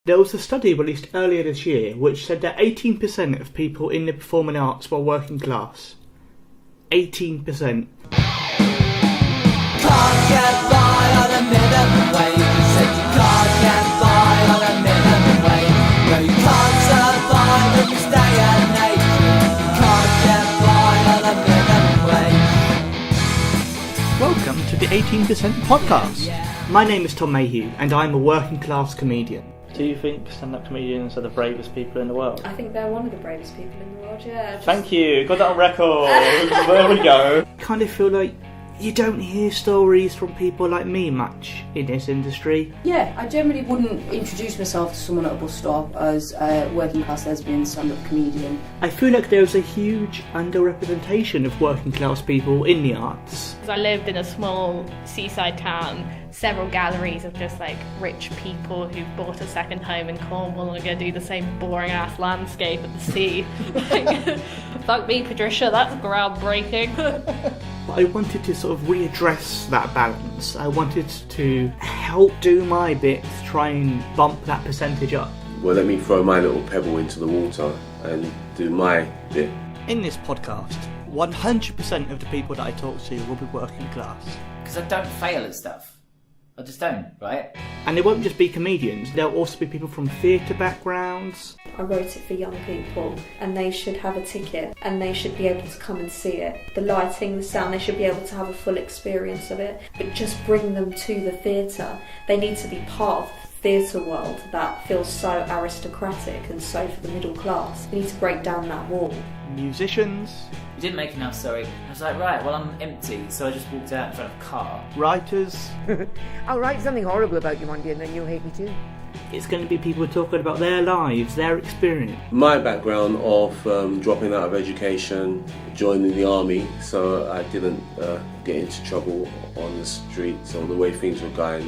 There was a study released earlier this year which said that 18% of people in the performing arts were working class. 18%. Can't get by on a minimum wage. You said you can't get by on a minimum wage. No, you can't survive in this day and age. You can't get by on a minimum wage. Welcome to the 18% podcast. My name is Tom Mayhew and I'm a working class comedian. Do you think stand-up comedians are the bravest people in the world? I think they're one of the bravest people in the world, yeah. Thank you, got that on record. There we go. I kind of feel like you don't hear stories from people like me much in this industry. Yeah, I generally wouldn't introduce myself to someone at a bus stop as a working class lesbian stand-up comedian. I feel like there's a huge underrepresentation of working class people in the arts. I lived in a small seaside town, several galleries of just like rich people who bought a second home in Cornwall and are going to do the same boring ass landscape at the sea. Like, fuck me, Patricia, that's groundbreaking. I wanted to sort of readdress that balance. I wanted to help do my bit to try and bump that percentage up. Well, let me throw my little pebble into the water and do my bit. In this podcast, 100% of the people that I talk to will be working class. Because I don't fail at stuff. I just don't, right? And it won't just be comedians, there'll also be people from theatre backgrounds. I wrote it for young people and they should have a ticket and they should be able to come and see it. The lighting, the sound, they should be able to have a full experience of it. But just bring them to the theatre. They need to be part of the theatre world that feels so aristocratic and so for the middle class. We need to break down that wall. Musicians. You didn't make enough, sorry. I was like, right, well, I'm empty, so I just walked out in front of a car. Writers. I'll write something horrible about you one day and then you'll hate me too. It's going to be people talking about their lives, their experience. My background of dropping out of education, joining the army, so I didn't get into trouble on the streets or the way things were going.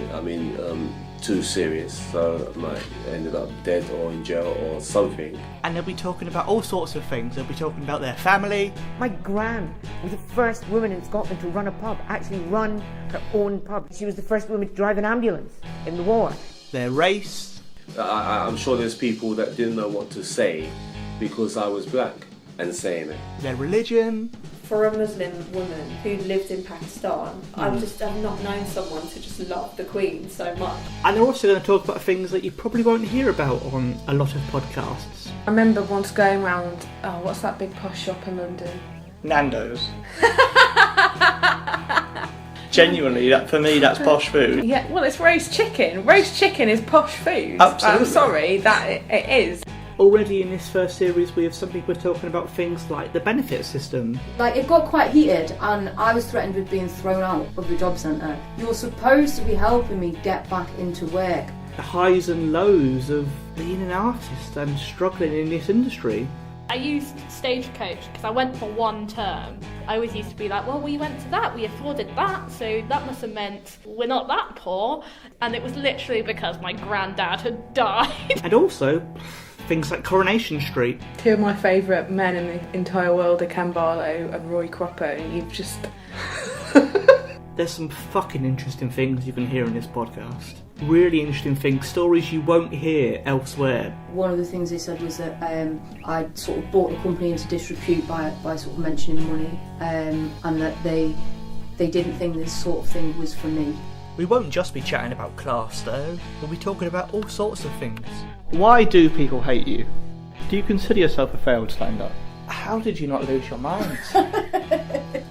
Too serious, so I might ended up dead or in jail or something. And they'll be talking about all sorts of things. They'll be talking about their family. My gran was the first woman in Scotland to run a pub, actually run her own pub. She was the first woman to drive an ambulance in the war. Their race. I'm sure there's people that didn't know what to say because I was black and saying it. Their religion. For a Muslim woman who lived in Pakistan, I've not known someone to just love the Queen so much. And they're also going to talk about things that you probably won't hear about on a lot of podcasts. I remember once going round, what's that big posh shop in London? Nando's. Genuinely, for me, that's posh food. Yeah, well, it's roast chicken. Roast chicken is posh food. Absolutely. I'm sorry, that it is. Already in this first series, we have some people talking about things like the benefit system. Like, it got quite heated and I was threatened with being thrown out of the job centre. You're supposed to be helping me get back into work. The highs and lows of being an artist and struggling in this industry. I used Stagecoach because I went for one term. I always used to be like, well, we went to that, we afforded that, so that must have meant we're not that poor. And it was literally because my granddad had died. And also things like Coronation Street. Two of my favourite men in the entire world are Ken Barlow and Roy Cropper, and you've just... There's some fucking interesting things you can hear in this podcast. Really interesting things, stories you won't hear elsewhere. One of the things they said was that I sort of brought the company into disrepute by sort of mentioning money, and that they didn't think this sort of thing was for me. We won't just be chatting about class though, we'll be talking about all sorts of things. Why do people hate you? Do you consider yourself a failed stand-up? How did you not lose your mind?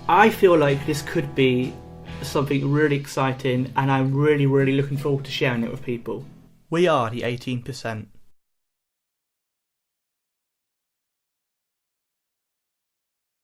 I feel like this could be something really exciting and I'm really, really looking forward to sharing it with people. We are the 18%.